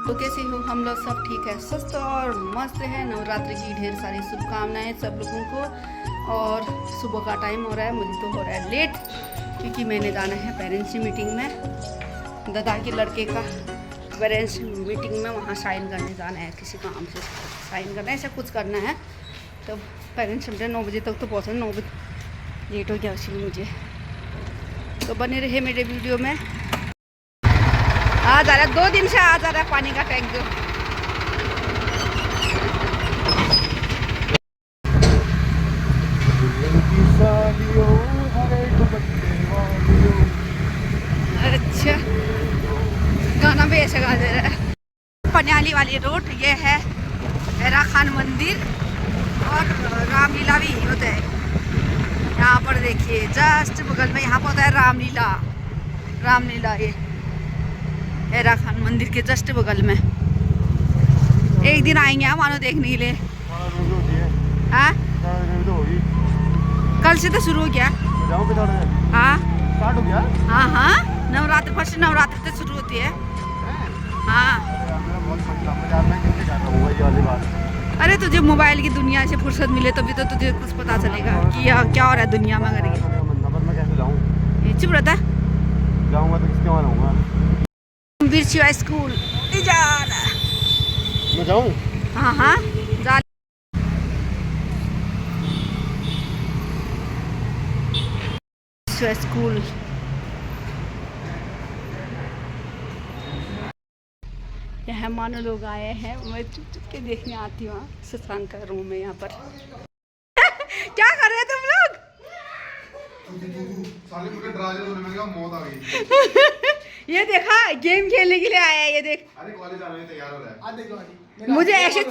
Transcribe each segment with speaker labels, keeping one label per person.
Speaker 1: तो कैसे हो? हम लोग सब ठीक है, स्वस्थ और मस्त है। नवरात्रि की ढेर सारी शुभकामनाएं सब लोगों को। और सुबह का टाइम हो रहा है, मुझे तो हो रहा है लेट, क्योंकि मैंने जाना है पेरेंट्स मीटिंग में। दादा के लड़के का पेरेंट्स मीटिंग में वहाँ साइन करने जाना है, किसी काम से साइन करना है, ऐसा कुछ करना है। तो पेरेंट्स मीटिंग 9 बजे तक तो पहुँचना, 9 बजे लेट हो गया इसलिए मुझे। तो बने रहे मेरे वीडियो में। आ जा रहा है, 2 दिन से आ जा रहा है पानी का टैंक जो। अच्छा, गाना भी ऐसा गा दे रहा है। पनियाली वाली रोड ये है, हैरा खान मंदिर और रामलीला भी होता है यहाँ पर। देखिए जस्ट बगल में यहाँ पर होता है रामलीला। रामलीला ये हैरा खान मंदिर के जस्ट बगल में। एक दिन आएंगे हम मानो देखने के लिए। हाँ, कल से तो शुरू हो गया। हाँ हाँ हाँ, नवरात्र फर्स्ट नवरात्र से शुरू होती है। हाँ, अरे तुझे मोबाइल की दुनिया से फुर्सत मिले तभी तो तुझे कुछ पता चलेगा कि क्या हो रहा है दुनिया में करके। चुप रहता जाऊंगा तो किसके वहाँ रहूंगा। वीर शिवा स्कूल जाना मैं जाऊँ। हाँ हाँ जा। स्कूल यहाँ मानो लोग आए हैं, मैं चुप चुप के देखने आती हूँ। सत्संग कर रूम में यहाँ पर। क्या कर रहे हैं तुम लोग? मौत आ गई। ये देखा, गेम खेलने के लिए आया है ये देख। अरे कॉलेज आने में तैयार हो रहा है। मुझे ऐसे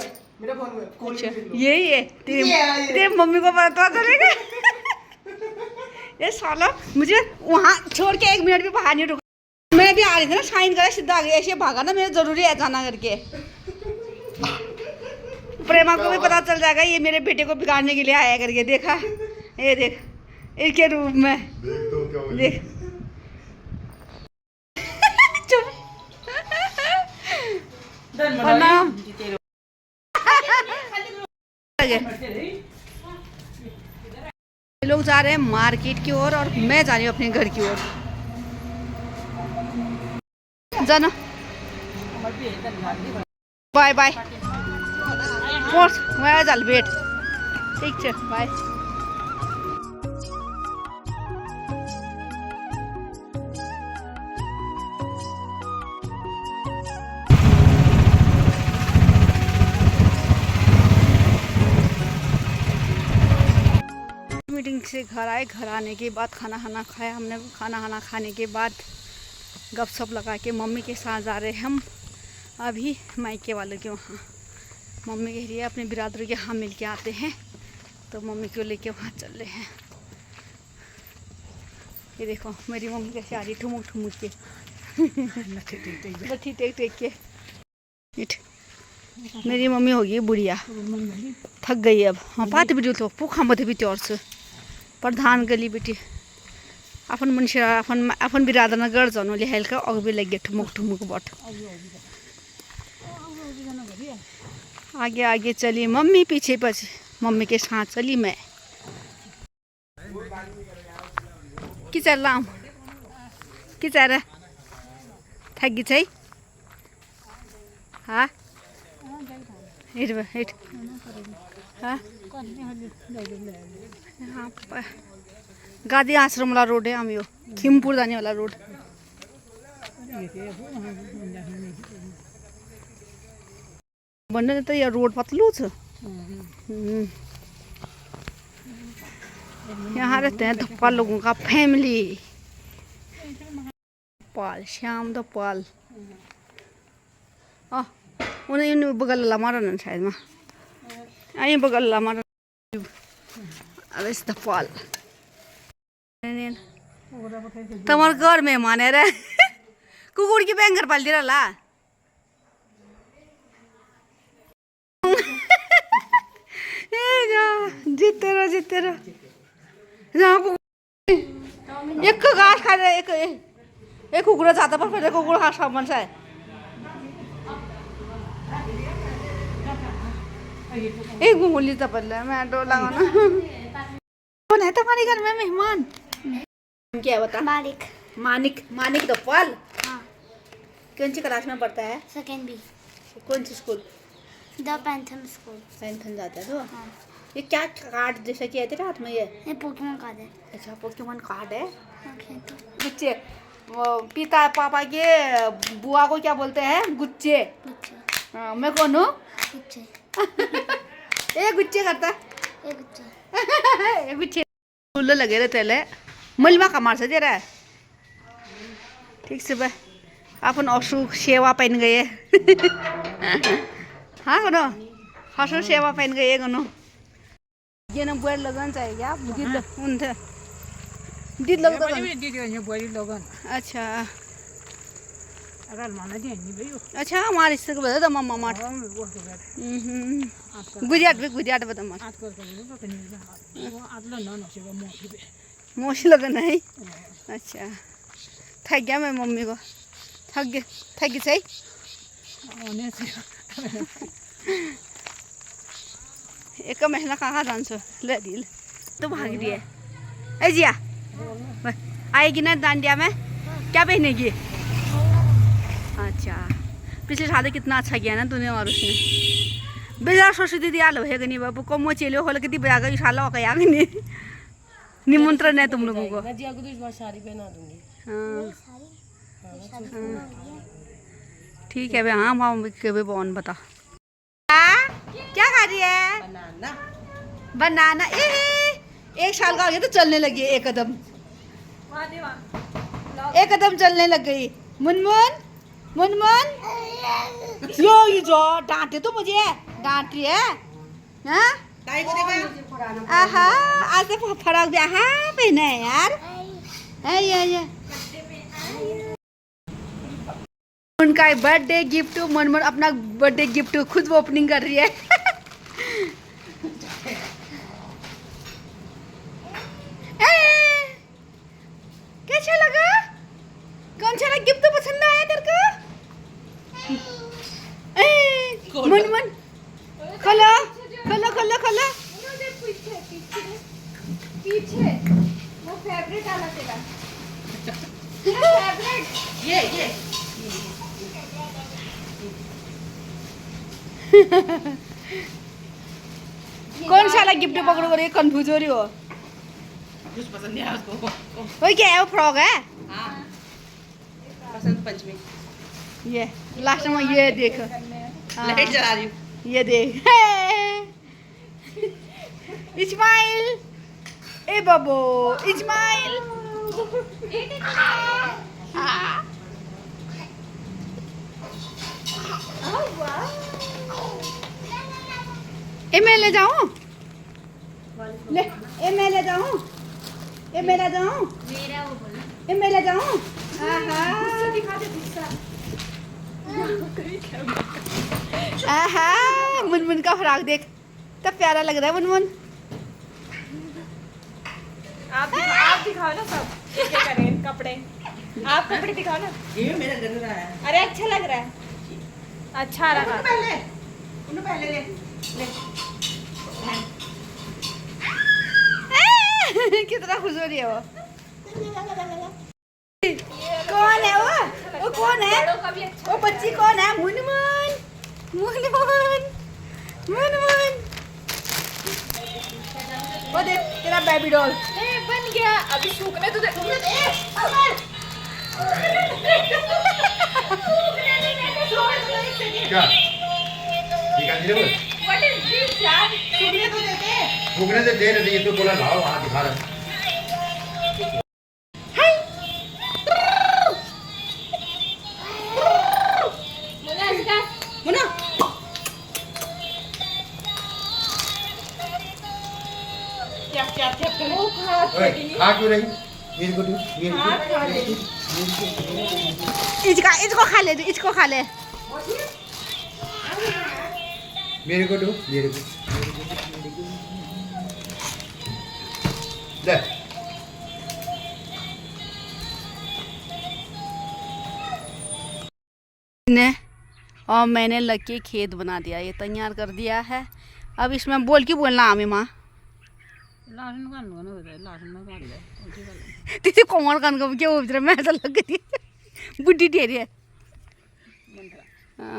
Speaker 1: मेरा फोन अच्छा यही है तेरे मम्मी को पता चलेगा। ये साला मुझे वहाँ छोड़ के 1 मिनट भी बाहर नहीं रुका। मैं भी आ रही थी ना, साइन करे सीधा आ गई, ऐसे भागा ना, मेरे जरूरी है जाना करके। प्रेमा को भी पता चल जाएगा ये मेरे बेटे को बिगाड़ने के लिए आया करके। देखा, ये देख इसके रूप में देख। चुप। प्रणाम। लोग जा रहे हैं मार्केट की ओर और मैं जा रही हूँ अपने घर की ओर। जाना, बाय बाय। मैं चल बैठ, ठीक है, बाय। मीटिंग से घर आए, घर आने के बाद खाना खाना खाया हमने। खाना खाना खाने के बाद गपशप लगा के मम्मी के साथ जा रहे हैं हम अभी मायके वालों के वहाँ। मम्मी कह रही है अपने बिरादरों के यहाँ मिल के आते हैं, तो मम्मी को लेके वहाँ चल रहे हैं। ये देखो मेरी मम्मी कैसे आ रही, ठुमुक ठुमुक के। लठी टेक टेक के। मेरी मम्मी हो गई बुढ़िया, थक गई अब। हाँ पाते भी तो पुखा मत भी त्योर से प्रधान गली बेटी अपन मनुष्य अपन बिरादर न गर् जानु हल्का अगबे लगे ठुमुक ठुमुक बट। आगे आगे चली मम्मी, पीछे पीछे मम्मी के साथ चली मैं। कि चल रहा हूँ, कि चल रहा थक गई छै। हाँ हिट हाँ, यहाँ पर गांधी आश्रम वाला रोड है। हम यो खिमपुर जाने वाला रोड। बनने तो यार रोड पतलू छ। यहाँ रहते हैं धप्पा लोगों का फैमिली। पाल श्याम द पाल उन्हें इन बगल ला मारा ना शायद में आई बगल ला मारा। अब इस धप्पाल तमर घर में माने रे कुकुर की बैंगर पाल दे रहा। जीते रहो एक घास खा रहे एक कुकुर जाता पर फिर कुकुर खा सामान से एक बोली तो पल्ला मैं डोला ना। कौन है तुम्हारे घर में मेहमान? क्या बता?
Speaker 2: मालिक।
Speaker 1: मानिक। मानिक द फल।
Speaker 2: हाँ।
Speaker 1: कौन सी क्लास में पढ़ता है?
Speaker 2: Second B.
Speaker 1: कौन सी स्कूल?
Speaker 2: द पैंथम स्कूल।
Speaker 1: पैंथन जाता है तो?
Speaker 2: हाँ।
Speaker 1: ये क्या कार्ड जैसा किया तेरे हाथ में ये
Speaker 2: पोकेमोन कार्ड है।
Speaker 1: अच्छा पोकेमोन कार्ड है।
Speaker 2: ओके तो
Speaker 1: गुच्चे वो पिता पापा के बुआ को क्या बोलते हैं? गुच्चे।
Speaker 2: गुच्छे।
Speaker 1: हाँ, मैं कौन हूँ?
Speaker 2: गुच्छे।
Speaker 1: ये गुच्चे करता
Speaker 2: ये गुच्छे।
Speaker 1: ये गुच्चे फूल लगे रहते ले मलमा कमार से दे रहा है ठीक से बे अपन अशोक सेवा पहन गए हाँ कनो अशोक सेवा पहन गए कनो ये ना बुआर लगन चाहिए क्या दीद उनसे दीद लग तो
Speaker 3: दीदी बुआरी लोगन
Speaker 1: अच्छा
Speaker 3: अगर माना दी नहीं भाई
Speaker 1: अच्छा हमारे रिश्ते को बता दो मम्मा मार गुजरात बता मार
Speaker 3: आज कर वो आदला ना ना सेवा मोटी बे
Speaker 1: मोशी लगन है अच्छा थक गया मैं मम्मी को थक गई सही
Speaker 3: ओने से
Speaker 1: एक महीना कहाँ जान्छौ ले दिल तो भाग दिए ए जिया आएगी ना डांडिया में क्या पहनेगी अच्छा पिछले शादी कितना अच्छा किया ना तूने और उसने बेजार सोची दीदी आलो है नहीं बाबू कमो चलो हो लगे बया गई शाला हो गया नहीं निमंत्रण है तुम लोगों को
Speaker 3: नदिया को तो इस बार साड़ी पहना दूंगी
Speaker 1: हाँ ठीक है हाँ माँ के बॉन बता क्या खा रही है
Speaker 3: बनाना
Speaker 1: बनाना एक साल का हो गया तो चलने लगी एक कदम चलने लग गई मुनमुन मुनमुन ये जो डांटे तो मुझे डांट रही है हाँ आहा आज तो फराक भी आहा पहना है यार ये उनका बर्थडे गिफ्ट मनमन अपना बर्थडे गिफ्ट खुद वो ओपनिंग कर रही है कैसा लगा कौन सा गिफ्ट पसंद आया तेरे को मनमन खोलो खोलो खोलो खोलो
Speaker 2: पीछे वो फेवरेट आला तेरा फेवरेट
Speaker 3: ये
Speaker 1: कौन सा गिफ्ट पकड़ो कर कंफ्यूज हो रही हो
Speaker 3: कुछ पसंद नहीं आया उसको
Speaker 1: वो क्या है वो फ्रॉक है
Speaker 3: हाँ बसंत पंचमी
Speaker 1: ये लास्ट में ये देख
Speaker 3: लाइट जला रही हूँ
Speaker 1: ये देख इस्माइल ए बाबू इस्माइल ए मैं ले जाऊं ले ए मैं ले जाऊं ए मैं ले जाऊं
Speaker 2: मेरा वो बोला
Speaker 1: ए मैं ले जाऊं आहा
Speaker 2: दिखा दे गुस्सा
Speaker 1: आहा मुनमुन का फ्रॉक देख तो प्यारा लग रहा है मुनमुन
Speaker 4: आप दिखाओ ना सब क्या करें कपड़े आप कपड़े दिखाओ ना
Speaker 3: ये मेरा गन रहा है
Speaker 4: अरे अच्छा लग रहा है अच्छा लगा
Speaker 3: पहले ले
Speaker 1: कितना खुश हो रही है वो कौन है वो कौन है वो बच्ची कौन है मुनमुन मुनमुन मुनमुन वो देख तेरा बेबी डॉल
Speaker 4: बन गया अभी सूखने तो
Speaker 5: क्या दिखा दे बोल
Speaker 4: व्हाट इज दिस यार सूखने तो देते
Speaker 5: भूखने से दे रही तो बोला लाओ वहाँ दिखा रहा
Speaker 3: मुन्ना
Speaker 4: क्या क्या क्या वो
Speaker 5: ओए खा क्यों रही मेरे को दो
Speaker 1: इसको खा ले इसको खा ले
Speaker 5: मेरे को दो मेरे को ले
Speaker 1: ने और मैंने लग के खेत बना दिया, ये तैयार कर दिया है। अब इसमें बोल के बोलना आमे माँ
Speaker 3: लाशन का नो होता है, लाशन में काट ले उठी कर
Speaker 1: तीते कोमल कान को क्या उधर मैं तो लग गई बुढ़ी ढेरी है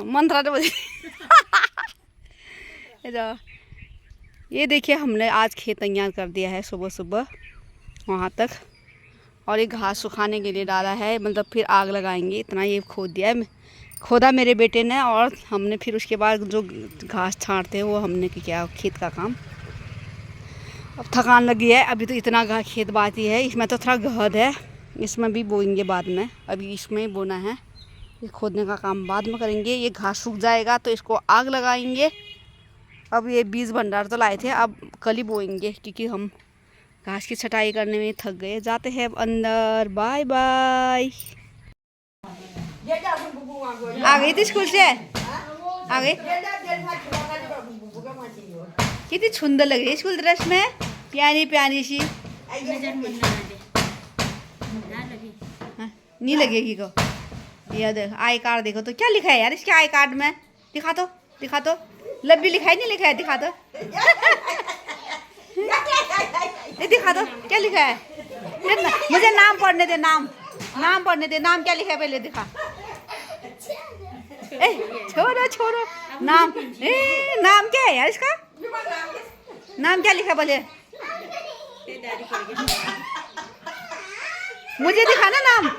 Speaker 1: मंत्रा तो बोली ये देखिए हमने आज खेत तैयार कर दिया है सुबह सुबह वहाँ तक, और ये घास सुखाने के लिए डाला है, मतलब फिर आग लगाएंगे, इतना ये खोद दिया है, खोदा मेरे बेटे ने, और हमने फिर उसके बाद जो घास छांटते हैं वो हमने किया खेत का काम। अब थकान लगी है, अभी तो इतना खेत बाकी है, इसमें तो थोड़ा गहद है, इसमें भी बोएंगे बाद में, अभी इसमें ही बोना है, ये खोदने का काम बाद में करेंगे। ये घास सूख जाएगा तो इसको आग लगाएंगे। अब ये बीज भंडार तो लाए थे, अब कल ही बोएंगे क्योंकि हम घास की छटाई करने में थक गए। जाते हैं अब अंदर, बाय बाय। आ गई थी स्कूल से, आ गई। कितनी सुंदर लग रही है स्कूल ड्रेस में, प्यारी प्यारी सी। नहीं लगेगी को, ये देख आई कार्ड देखो तो क्या लिखा है यार इसके आई कार्ड में, दिखा तो लब्बी लिखा है, नहीं लिखा है, दिखा दो ये दिखा दो क्या लिखा है, मुझे नाम पढ़ने दे, नाम पढ़ने दे, नाम क्या लिखा है पहले दिखा। ए छोड़ो नाम, नाम क्या है यार इसका, नाम क्या लिखा बोले, मुझे दिखा ना नाम।